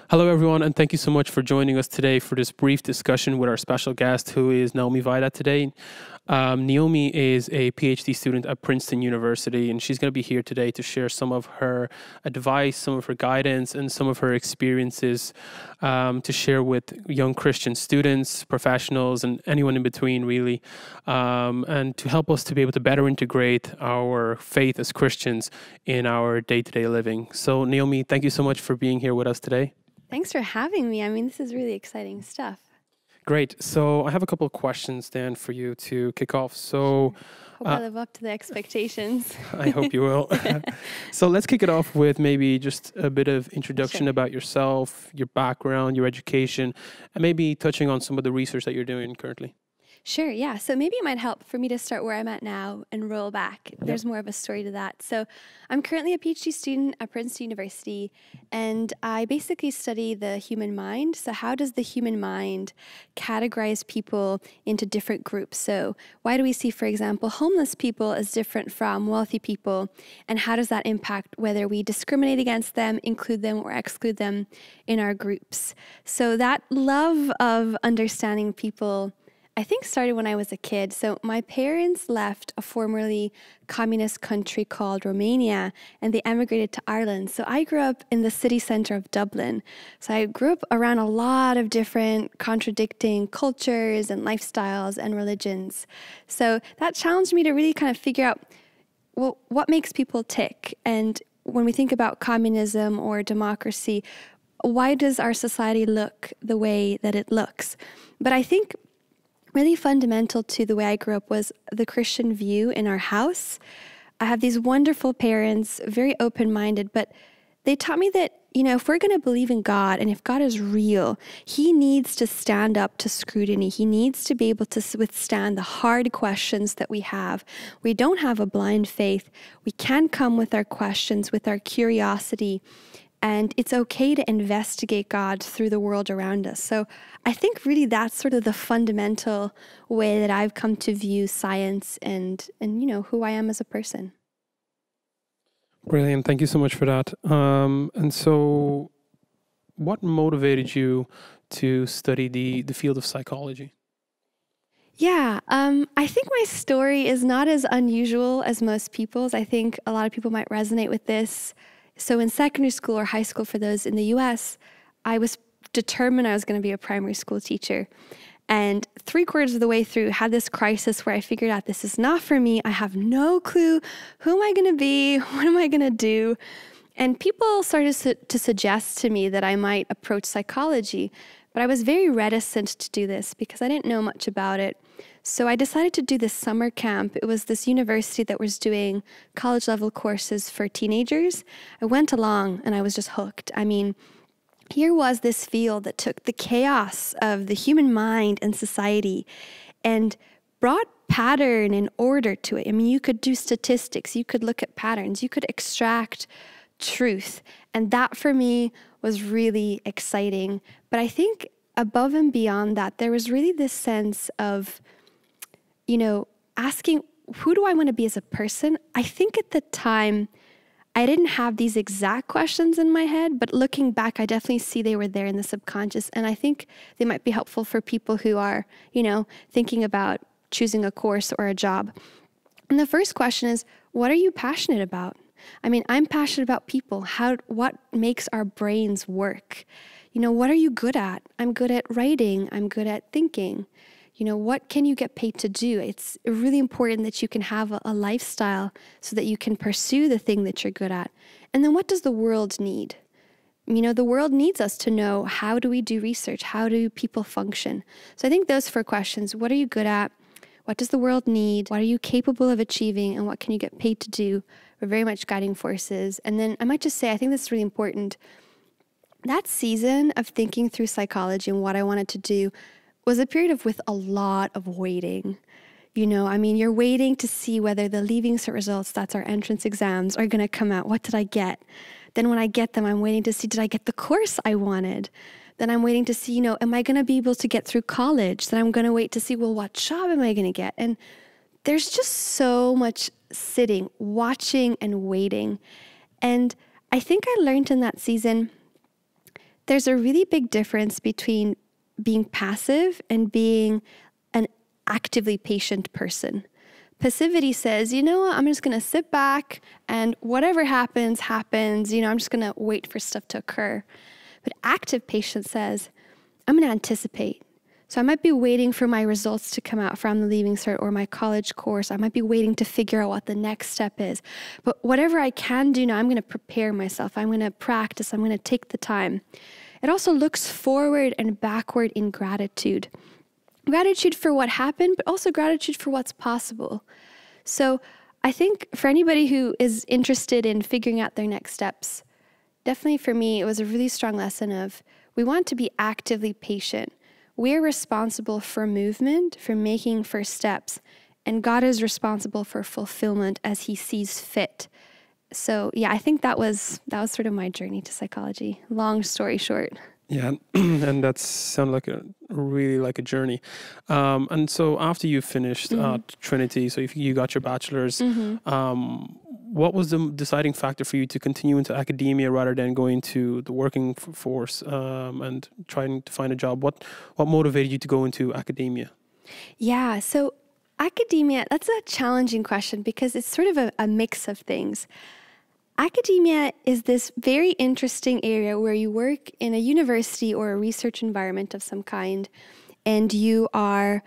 Hello, everyone, and thank you so much for joining us today for this brief discussion with our special guest, who is Naomi Vaida today. Naomi is a PhD student at Princeton University, and she's going to be here today to share some of her advice, some of her guidance, and some of her experiences to share with young Christian students, professionals, and anyone in between, really, and to help us to be able to better integrate our faith as Christians in our day-to-day living. So, Naomi, thank you so much for being here with us today. Thanks for having me. I mean, this is really exciting stuff. Great. So I have a couple of questions then for you to kick off. So Hope I live up to the expectations. I hope you will. So let's kick it off with maybe just a bit of introduction about yourself, your background, your education, and maybe touching on some of the research that you're doing currently. Sure, yeah. So maybe it might help for me to start where I'm at now and roll back. There's more of a story to that. So I'm currently a PhD student at Princeton University, and I basically study the human mind. So how does the human mind categorize people into different groups? So why do we see, for example, homeless people as different from wealthy people? And how does that impact whether we discriminate against them, include them, or exclude them in our groups? So that love of understanding people, I think, started when I was a kid. So my parents left a formerly communist country called Romania, and they emigrated to Ireland. So I grew up in the city center of Dublin. So I grew up around a lot of different contradicting cultures and lifestyles and religions. So that challenged me to really kind of figure out, well, what makes people tick? And when we think about communism or democracy, why does our society look the way that it looks? But I think really fundamental to the way I grew up was the Christian view in our house. I have these wonderful parents, very open-minded, but they taught me that, if we're going to believe in God and if God is real, he needs to stand up to scrutiny. He needs to be able to withstand the hard questions that we have. We don't have a blind faith. We can come with our questions, with our curiosity. And it's okay to investigate God through the world around us. So I think really that's sort of the fundamental way that I've come to view science and who I am as a person. Brilliant. Thank you so much for that. And so what motivated you to study the field of psychology? Yeah, I think my story is not as unusual as most people's. I think a lot of people might resonate with this. So in secondary school or high school, for those in the US, I was determined I was going to be a primary school teacher. And 3/4 of the way through, had this crisis where I figured out this is not for me. I have no clue. Who am I going to be? What am I going to do? And people started to suggest to me that I might approach psychology. But I was very reticent to do this because I didn't know much about it. So I decided to do this summer camp. It was this university that was doing college-level courses for teenagers. I went along and I was just hooked. I mean, here was this field that took the chaos of the human mind and society and brought pattern and order to it. I mean, you could do statistics, you could look at patterns, you could extract truth. And that for me was really exciting. But I think above and beyond that, there was really this sense of, asking, who do I want to be as a person? I think at the time, I didn't have these exact questions in my head, but looking back, I definitely see they were there in the subconscious. And I think they might be helpful for people who are, thinking about choosing a course or a job. And the first question is, what are you passionate about? I mean, I'm passionate about people. What makes our brains work? What are you good at? I'm good at writing. I'm good at thinking. What can you get paid to do? It's really important that you can have a lifestyle so that you can pursue the thing that you're good at. And then what does the world need? The world needs us to know, how do we do research? How do people function? So I think those 4 questions: what are you good at? What does the world need? What are you capable of achieving? And what can you get paid to do? Are very much guiding forces. And then I might just say, I think this is really important. That season of thinking through psychology and what I wanted to do was a period with a lot of waiting. You're waiting to see whether the Leaving Cert results, that's our entrance exams, are going to come out. What did I get? Then when I get them, I'm waiting to see, did I get the course I wanted? Then I'm waiting to see, am I going to be able to get through college? Then I'm going to wait to see, well, what job am I going to get? And there's just so much sitting, watching, and waiting. And I think I learned in that season there's a really big difference between being passive and being an actively patient person. Passivity says, you know what, I'm just going to sit back and whatever happens, happens. I'm just going to wait for stuff to occur. But active patience says, I'm going to anticipate. So I might be waiting for my results to come out from the Leaving Cert or my college course. I might be waiting to figure out what the next step is. But whatever I can do now, I'm going to prepare myself. I'm going to practice. I'm going to take the time. It also looks forward and backward in gratitude. Gratitude for what happened, but also gratitude for what's possible. So I think for anybody who is interested in figuring out their next steps, definitely for me, it was a really strong lesson of we want to be actively patient. We're responsible for movement, for making first steps, and God is responsible for fulfillment as he sees fit. So yeah, I think that was sort of my journey to psychology. Long story short. Yeah, and that sounded like a journey. And so after you finished at Trinity, so if you got your bachelor's, what was the deciding factor for you to continue into academia rather than going to the working force and trying to find a job? What motivated you to go into academia? Yeah, so academia, that's a challenging question because it's sort of a mix of things. Academia is this very interesting area where you work in a university or a research environment of some kind, and you are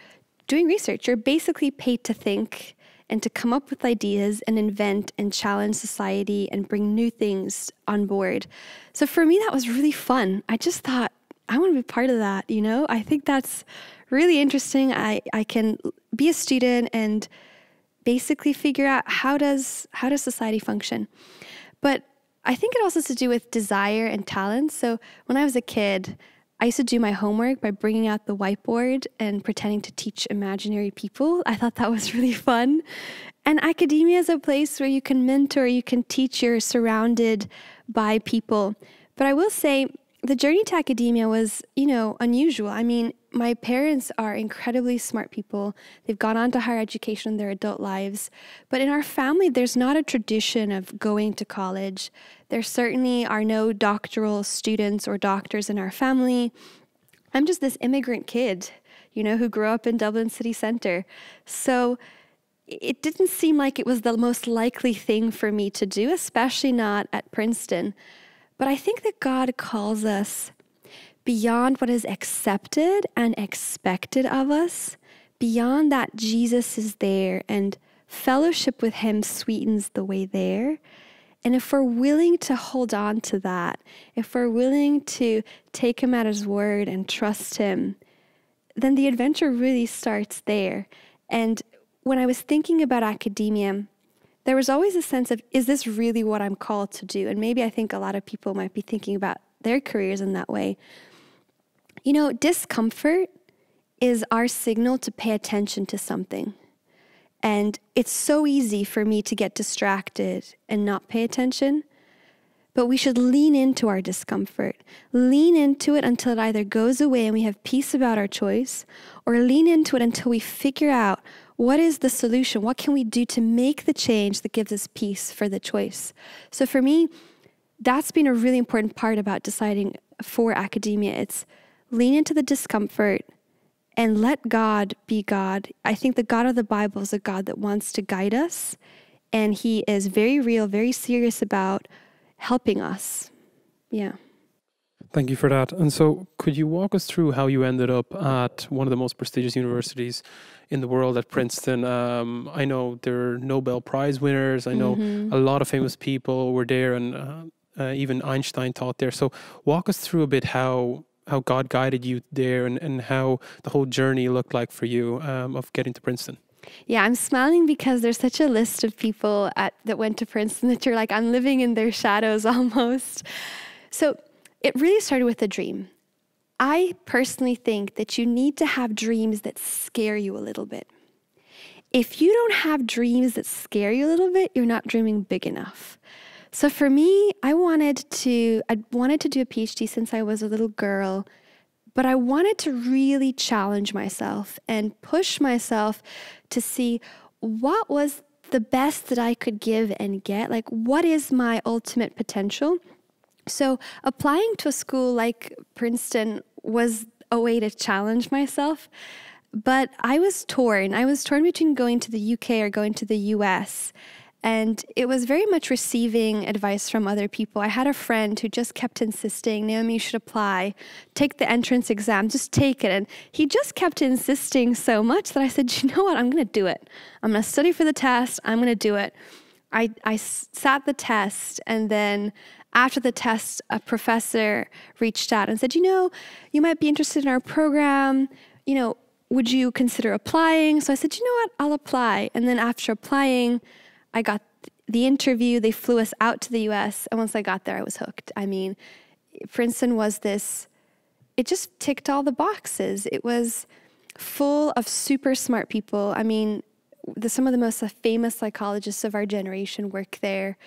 doing research. You're basically paid to think and to come up with ideas and invent and challenge society and bring new things on board. So for me, that was really fun. I just thought, I want to be part of that, I think that's really interesting. I can be a student and basically figure out how does society function. But I think it also has to do with desire and talent. So when I was a kid, I used to do my homework by bringing out the whiteboard and pretending to teach imaginary people. I thought that was really fun. And academia is a place where you can mentor, you can teach, you're surrounded by people. But I will say the journey to academia was, unusual. I mean, my parents are incredibly smart people. They've gone on to higher education in their adult lives. But in our family, there's not a tradition of going to college. There certainly are no doctoral students or doctors in our family. I'm just this immigrant kid, who grew up in Dublin city centre. So it didn't seem like it was the most likely thing for me to do, especially not at Princeton. But I think that God calls us beyond what is accepted and expected of us. Beyond that, Jesus is there and fellowship with him sweetens the way there. And if we're willing to hold on to that, if we're willing to take him at his word and trust him, then the adventure really starts there. And when I was thinking about academia, there was always a sense of, is this really what I'm called to do? And maybe I think a lot of people might be thinking about their careers in that way. Discomfort is our signal to pay attention to something. And it's so easy for me to get distracted and not pay attention. But we should lean into our discomfort. Lean into it until it either goes away and we have peace about our choice, or lean into it until we figure out what is the solution? What can we do to make the change that gives us peace for the choice? So for me, that's been a really important part about deciding for academia. It's lean into the discomfort and let God be God. I think the God of the Bible is a God that wants to guide us, and he is very real, very serious about helping us. Yeah. Thank you for that. And so could you walk us through how you ended up at one of the most prestigious universities in the world at Princeton? I know there are Nobel Prize winners. I know a lot of famous people were there, and even Einstein taught there. So walk us through a bit how God guided you there and how the whole journey looked like for you of getting to Princeton. Yeah, I'm smiling because there's such a list of people that went to Princeton that you're like, I'm living in their shadows almost. So it really started with a dream. I personally think that you need to have dreams that scare you a little bit. If you don't have dreams that scare you a little bit, you're not dreaming big enough. So for me, I wanted to do a PhD since I was a little girl, but I wanted to really challenge myself and push myself to see what was the best that I could give and get. Like, what is my ultimate potential? So applying to a school like Princeton was a way to challenge myself. But I was torn. I was torn between going to the UK or going to the US. And it was very much receiving advice from other people. I had a friend who just kept insisting, Naomi, you should apply, take the entrance exam, just take it. And he just kept insisting so much that I said, you know what, I'm going to do it. I'm going to study for the test. I'm going to do it. I sat the test, and then after the test, a professor reached out and said, you might be interested in our program. Would you consider applying? So I said, you know what, I'll apply. And then after applying, I got the interview. They flew us out to the US. And once I got there, I was hooked. I mean, Princeton was it just ticked all the boxes. It was full of super smart people. I mean, some of the most famous psychologists of our generation work there.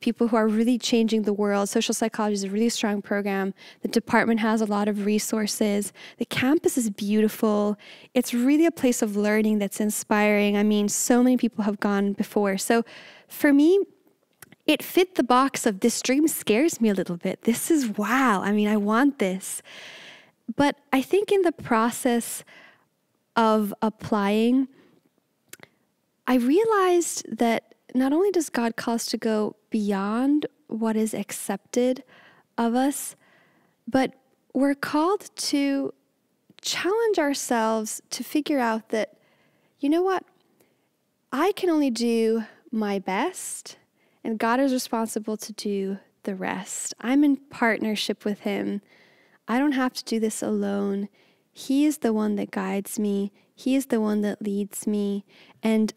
People who are really changing the world. Social psychology is a really strong program. The department has a lot of resources. The campus is beautiful. It's really a place of learning that's inspiring. I mean, so many people have gone before. So for me, it fit the box of this dream scares me a little bit. This is wow. I mean, I want this. But I think in the process of applying, I realized that not only does God call us to go beyond what is accepted of us, but we're called to challenge ourselves to figure out that, you know what, I can only do my best, and God is responsible to do the rest. I'm in partnership with Him. I don't have to do this alone. He is the one that guides me. He is the one that leads me. And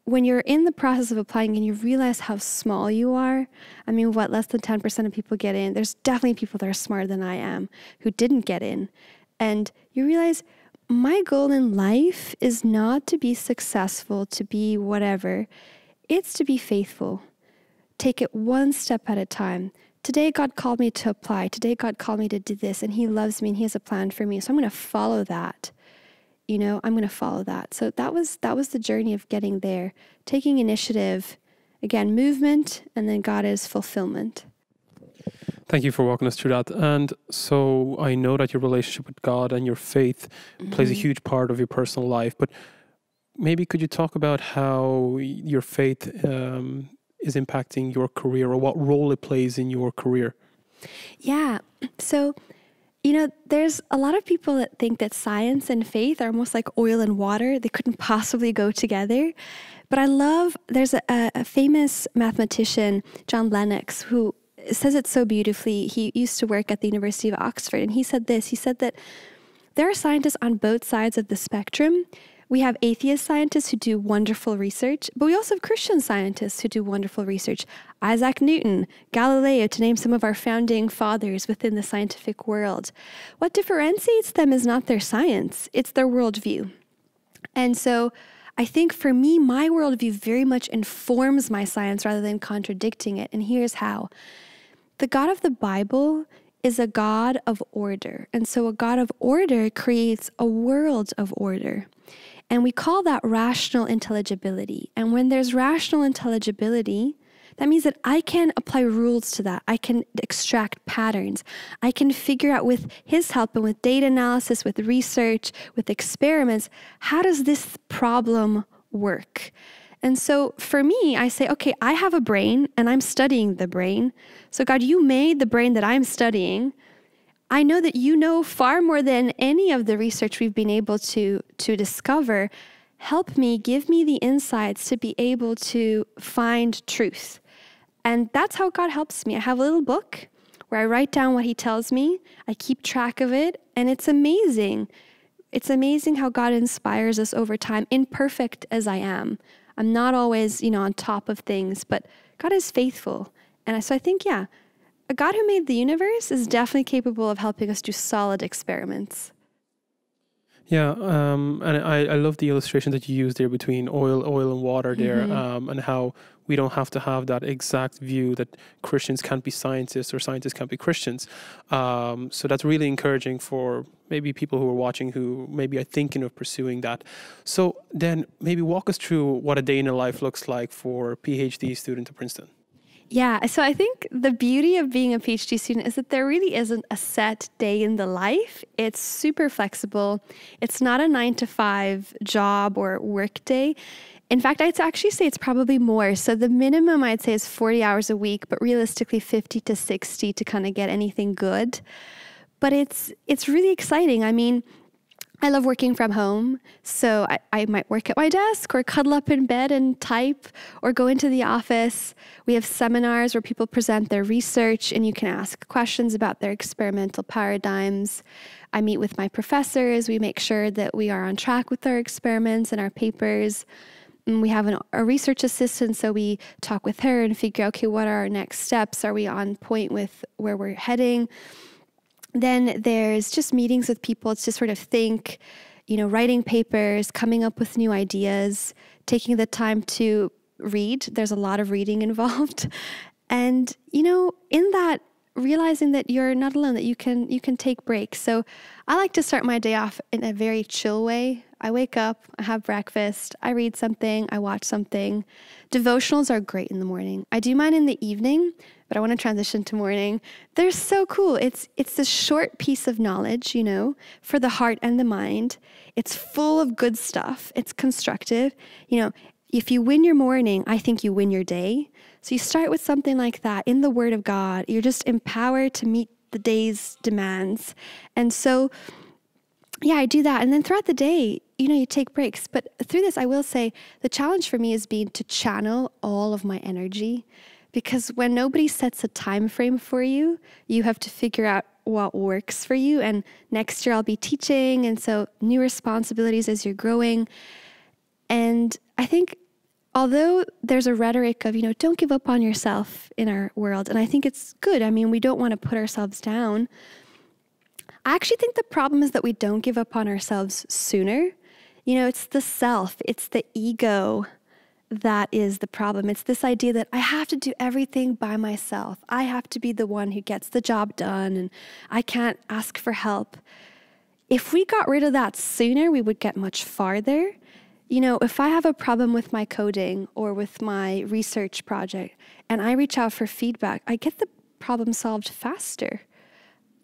when you're in the process of applying and you realize how small you are, I mean, less than 10% of people get in. There's definitely people that are smarter than I am who didn't get in. And you realize my goal in life is not to be successful, to be whatever. It's to be faithful. Take it one step at a time. Today, God called me to apply. Today, God called me to do this, and He loves me and He has a plan for me. So I'm going to follow that. I'm going to follow that. So that was the journey of getting there, taking initiative, again, movement, and then God is fulfillment. Thank you for walking us through that. And so I know that your relationship with God and your faith plays a huge part of your personal life, but maybe could you talk about how your faith is impacting your career, or what role it plays in your career? Yeah. So there's a lot of people that think that science and faith are almost like oil and water. They couldn't possibly go together. But there's a famous mathematician, John Lennox, who says it so beautifully. He used to work at the University of Oxford, and he said this. He said that there are scientists on both sides of the spectrum. We have atheist scientists who do wonderful research, but we also have Christian scientists who do wonderful research. Isaac Newton, Galileo, to name some of our founding fathers within the scientific world. What differentiates them is not their science, it's their worldview. And so I think for me, my worldview very much informs my science rather than contradicting it. And here's how. The God of the Bible is a God of order. And so a God of order creates a world of order. And we call that rational intelligibility. And when there's rational intelligibility, that means that I can apply rules to that. I can extract patterns. I can figure out with His help and with data analysis, with research, with experiments, how does this problem work? And so for me, I say, okay, I have a brain and I'm studying the brain. So God, you made the brain that I'm studying. I know that you know far more than any of the research we've been able to discover. Help me, give me the insights to be able to find truth. And that's how God helps me. I have a little book where I write down what He tells me. I keep track of it, and it's amazing. It's amazing how God inspires us over time, imperfect as I am. I'm not always, on top of things, but God is faithful. And so I think, a God who made the universe is definitely capable of helping us do solid experiments. Yeah, and I love the illustration that you used there between oil and water there, and how we don't have to have that exact view that Christians can't be scientists or scientists can't be Christians. So that's really encouraging for maybe people who are watching who maybe are thinking of pursuing that. So then maybe walk us through what a day in a life looks like for a PhD student at Princeton. Yeah, so I think the beauty of being a PhD student is that there really isn't a set day in the life. It's super flexible. It's not a 9 to 5 job or work day. In fact, I'd actually say it's probably more. So the minimum I'd say is 40 hours a week, but realistically 50 to 60 to kind of get anything good. But it's really exciting. I mean, I love working from home, so I might work at my desk or cuddle up in bed and type or go into the office. We have seminars where people present their research and you can ask questions about their experimental paradigms. I meet with my professors. We make sure that we are on track with our experiments and our papers. And we have a research assistant, so we talk with her and figure out, okay, what are our next steps? Are we on point with where we're heading? Then there's just meetings with people to sort of think, writing papers, coming up with new ideas, taking the time to read. There's a lot of reading involved. And, in that, realizing that you're not alone, that you can take breaks. So I like to start my day off in a very chill way. I wake up, I have breakfast, I read something, I watch something. Devotionals are great in the morning. I do mine in the evening, but I want to transition to morning. They're so cool. It's this short piece of knowledge, for the heart and the mind. It's full of good stuff. It's constructive. If you win your morning, I think you win your day. So you start with something like that in the Word of God. You're just empowered to meet the day's demands. And so, yeah, I do that. And then throughout the day, you take breaks. But through this, I will say the challenge for me has been to channel all of my energy. Because when nobody sets a time frame for you, you have to figure out what works for you. And next year I'll be teaching. And so new responsibilities as you're growing. And I think although there's a rhetoric of, don't give up on yourself in our world. And I think it's good. I mean, we don't want to put ourselves down. I actually think the problem is that we don't give up on ourselves sooner. It's the self, it's the ego that is the problem. It's this idea that I have to do everything by myself. I have to be the one who gets the job done and I can't ask for help. If we got rid of that sooner, we would get much farther. If I have a problem with my coding or with my research project and I reach out for feedback, I get the problem solved faster.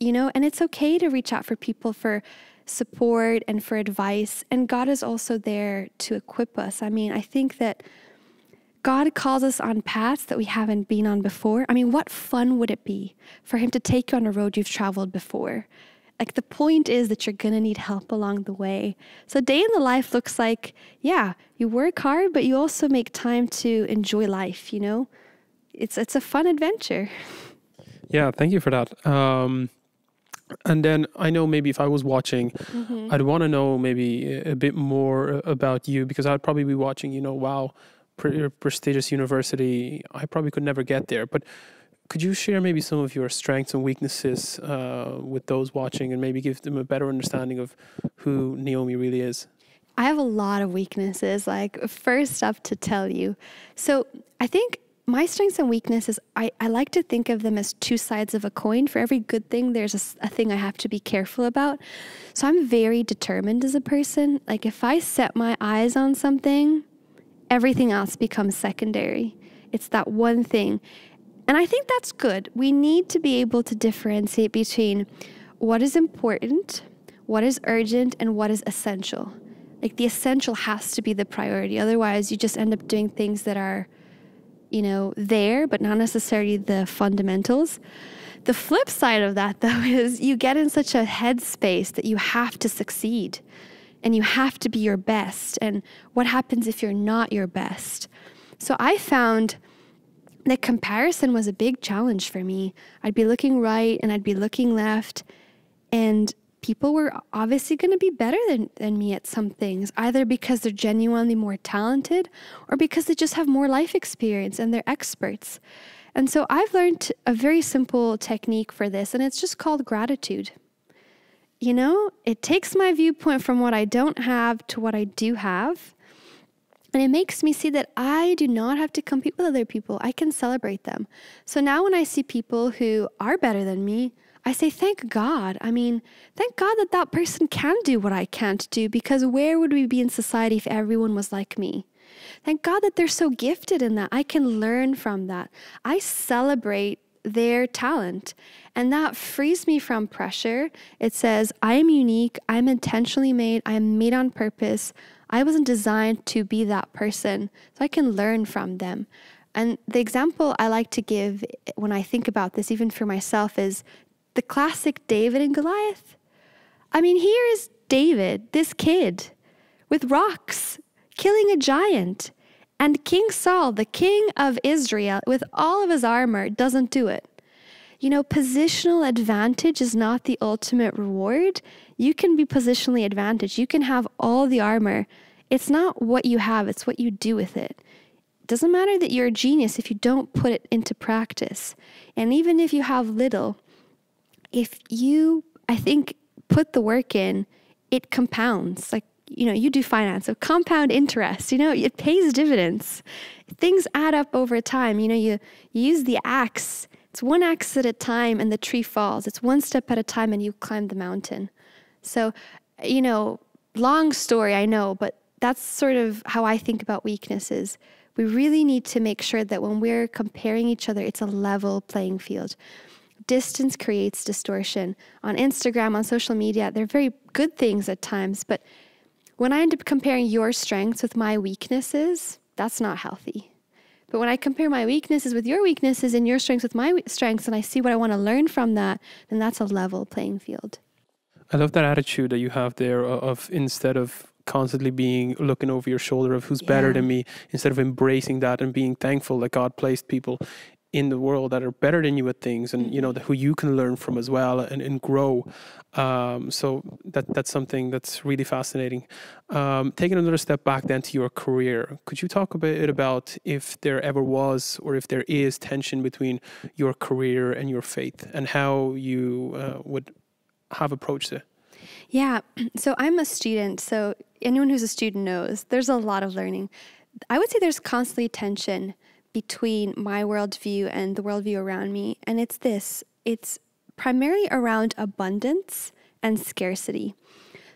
And it's okay to reach out for people for support and for advice. And God is also there to equip us. I mean, I think that God calls us on paths that we haven't been on before. I mean, what fun would it be for him to take you on a road you've traveled before? Like, the point is that you're going to need help along the way. So day in the life looks like, yeah, you work hard, but you also make time to enjoy life, It's a fun adventure. Yeah, thank you for that. And then I know maybe if I was watching, I'd want to know maybe a bit more about you, because I'd probably be watching, wow, prestigious university. I probably could never get there. But could you share maybe some of your strengths and weaknesses with those watching and maybe give them a better understanding of who Naomi really is? I have a lot of weaknesses, first up to tell you. So I think my strengths and weaknesses, I like to think of them as two sides of a coin. For every good thing, there's a thing I have to be careful about. So I'm very determined as a person. If I set my eyes on something, everything else becomes secondary. It's that one thing. And I think that's good. We need to be able to differentiate between what is important, what is urgent, and what is essential. The essential has to be the priority. Otherwise, you just end up doing things that are there, but not necessarily the fundamentals. The flip side of that, though, is you get in such a headspace that you have to succeed and you have to be your best. And what happens if you're not your best? So I found that comparison was a big challenge for me. I'd be looking right and I'd be looking left, and people were obviously going to be better than me at some things, either because they're genuinely more talented or because they just have more life experience and they're experts. And so I've learned a very simple technique for this, and it's just called gratitude. It takes my viewpoint from what I don't have to what I do have, and it makes me see that I do not have to compete with other people. I can celebrate them. So now when I see people who are better than me, I say, thank God. I mean, thank God that person can do what I can't do, because where would we be in society if everyone was like me? Thank God that they're so gifted in that. I can learn from that. I celebrate their talent, and that frees me from pressure. It says, I am unique. I'm intentionally made. I am made on purpose. I wasn't designed to be that person, so I can learn from them. And the example I like to give when I think about this, even for myself, is the classic David and Goliath. I mean, here is David, this kid, with rocks, killing a giant. And King Saul, the king of Israel, with all of his armor, doesn't do it. You know, positional advantage is not the ultimate reward. You can be positionally advantaged. You can have all the armor. It's not what you have, it's what you do with it. It doesn't matter that you're a genius if you don't put it into practice. And even if you have little, if you, I think, put the work in, it compounds. Like, you know, you do finance, so compound interest, you know, it pays dividends. Things add up over time. You know, you use the axe. It's one axe at a time and the tree falls. It's one step at a time and you climb the mountain. So, you know, long story, I know, but that's sort of how I think about weaknesses. We really need to make sure that when we're comparing each other, it's a level playing field. Distance creates distortion. On Instagram, on social media, they're very good things at times, but when I end up comparing your strengths with my weaknesses, that's not healthy. But when I compare my weaknesses with your weaknesses and your strengths with my strengths, and I see what I want to learn from that, then that's a level playing field. I love that attitude that you have there of instead of constantly being looking over your shoulder of who's better than me, instead of embracing that and being thankful that God placed people in the world that are better than you at things, and you know, who you can learn from as well and grow. So that's something that's really fascinating. Taking another step back then to your career, could you talk a bit about if there ever was or if there is tension between your career and your faith, and how you would have approached it? Yeah, so I'm a student, so anyone who's a student knows there's a lot of learning. I would say there's constantly tension between my worldview and the worldview around me. And it's primarily around abundance and scarcity.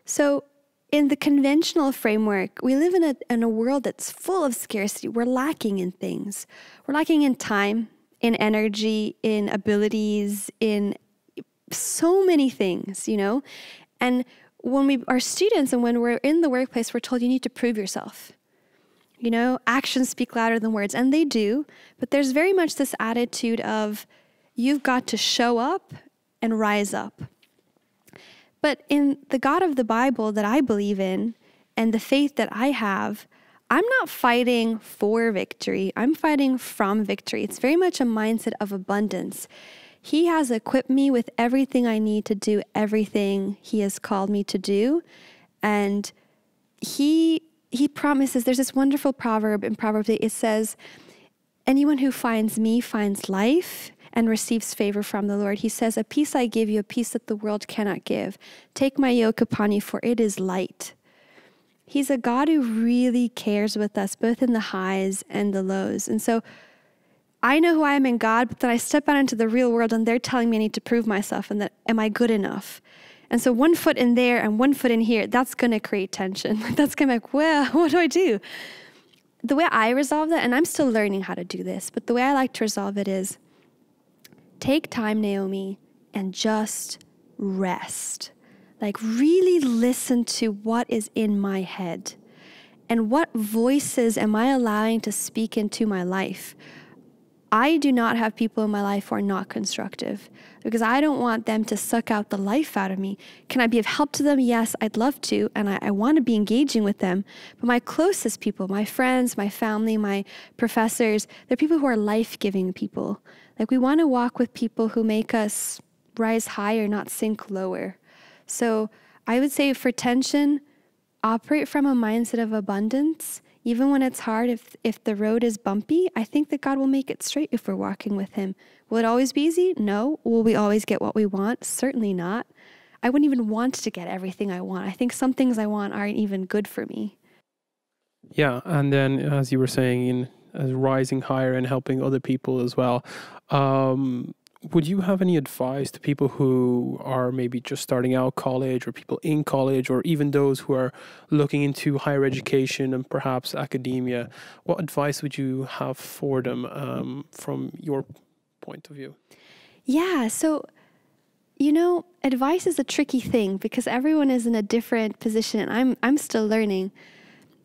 So in the conventional framework, we live in a world that's full of scarcity. We're lacking in things. We're lacking in time, in energy, in abilities, in so many things, you know? And when we are students and when we're in the workplace, we're told you need to prove yourself. You know, actions speak louder than words, and they do, but there's very much this attitude of you've got to show up and rise up. But in the God of the Bible that I believe in and the faith that I have, I'm not fighting for victory. I'm fighting from victory. It's very much a mindset of abundance. He has equipped me with everything I need to do everything He has called me to do, and He promises, there's this wonderful proverb in Proverbs 8, it says, anyone who finds me finds life and receives favor from the Lord. He says, a peace I give you, a peace that the world cannot give. Take my yoke upon you, for it is light. He's a God who really cares with us, both in the highs and the lows. And so I know who I am in God, but then I step out into the real world and they're telling me I need to prove myself and that, am I good enough? And so one foot in there and one foot in here, that's going to create tension. That's going to be like, well, what do I do? The way I resolve that, and I'm still learning how to do this, but the way I like to resolve it is take time, Naomi, and just rest. Like really listen to what is in my head and what voices am I allowing to speak into my life. I do not have people in my life who are not constructive because I don't want them to suck out the life out of me. Can I be of help to them? Yes, I'd love to, and I want to be engaging with them. But my closest people, my friends, my family, my professors, they're people who are life-giving people. Like we want to walk with people who make us rise higher, not sink lower. So I would say for tension, operate from a mindset of abundance. Even when it's hard, if the road is bumpy, I think that God will make it straight if we're walking with Him. Will it always be easy? No. Will we always get what we want? Certainly not. I wouldn't even want to get everything I want. I think some things I want aren't even good for me. Yeah, and then as you were saying, rising higher and helping other people as well. would you have any advice to people who are maybe just starting out college, or people in college, or even those who are looking into higher education and perhaps academia? What advice would you have for them from your point of view? Yeah, so, advice is a tricky thing because everyone is in a different position. I'm still learning.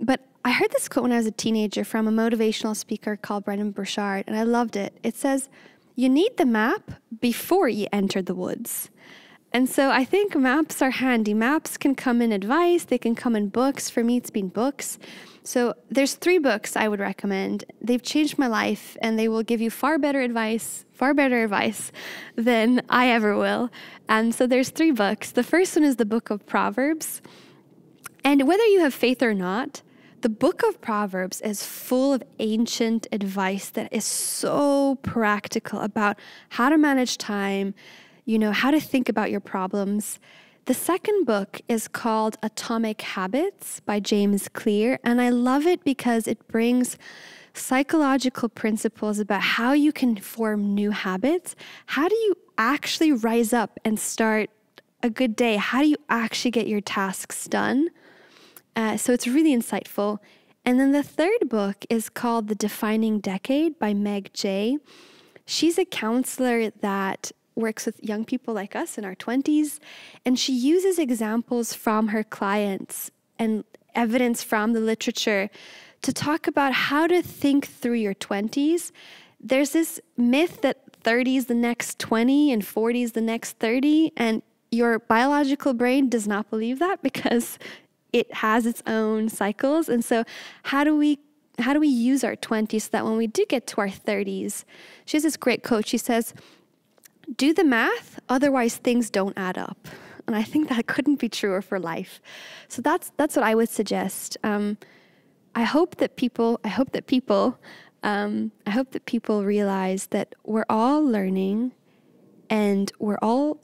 But I heard this quote when I was a teenager from a motivational speaker called Brendon Burchard, and I loved it. It says, "You need the map before you enter the woods." And so I think maps are handy. Maps can come in advice. They can come in books. For me, it's been books. So there's 3 books I would recommend. They've changed my life, and they will give you far better advice than I ever will. And so there's 3 books. The first one is the book of Proverbs. And whether you have faith or not, the book of Proverbs is full of ancient advice that is so practical about how to manage time, how to think about your problems. The second book is called Atomic Habits by James Clear, and I love it because it brings psychological principles about how you can form new habits. How do you actually rise up and start a good day? How do you actually get your tasks done? So it's really insightful. And then the third book is called The Defining Decade by Meg Jay. She's a counselor that works with young people like us in our 20s, and she uses examples from her clients and evidence from the literature to talk about how to think through your 20s. There's this myth that 30 is the next 20 and 40 is the next 30, and your biological brain does not believe that because it has its own cycles. And so how do we use our 20s so that when we do get to our 30s, she has this great quote. She says, "Do the math, otherwise things don't add up." And I think that couldn't be truer for life. So that's what I would suggest. I hope that people realize that we're all learning, and we're all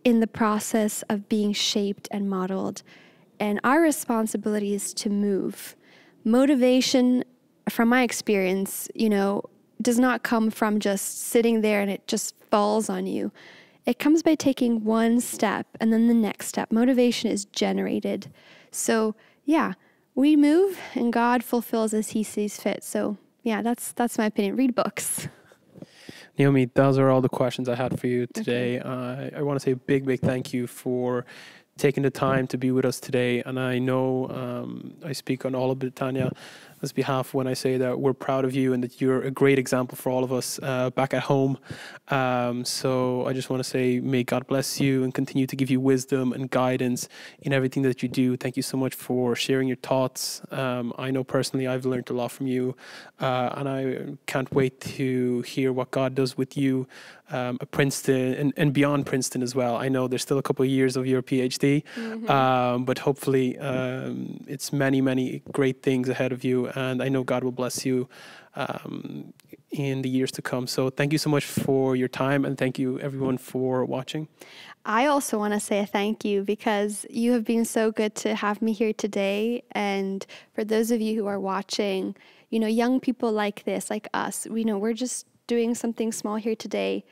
in the process of being shaped and modeled. And our responsibility is to move. Motivation, from my experience, does not come from just sitting there and it just falls on you. It comes by taking one step and then the next step. Motivation is generated. So yeah, we move and God fulfills as he sees fit. So yeah, that's my opinion. Read books. Naomi, those are all the questions I had for you today. Okay. I want to say a big thank you for taking the time to be with us today. And I know I speak on all of Betania's behalf when I say that we're proud of you and that you're a great example for all of us back at home. So I just want to say, may God bless you and continue to give you wisdom and guidance in everything that you do. Thank you so much for sharing your thoughts. I know personally I've learned a lot from you, and I can't wait to hear what God does with you at Princeton and beyond Princeton as well. I know there's still a couple of years of your PhD, but hopefully it's many great things ahead of you, and I know God will bless you in the years to come. So thank you so much for your time, and thank you everyone for watching. I also want to say a thank you because you have been so good to have me here today. And for those of you who are watching, young people like this, like us, we're just doing something small here today.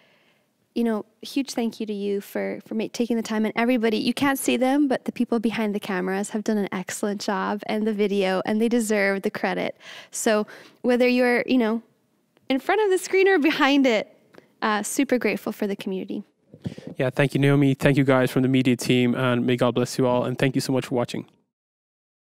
Huge thank you to you for taking the time, and everybody, you can't see them, but the people behind the cameras have done an excellent job, and the video, and they deserve the credit. So whether you're, in front of the screen or behind it, super grateful for the community. Yeah, thank you, Naomi. Thank you guys from the media team, and may God bless you all. And thank you so much for watching.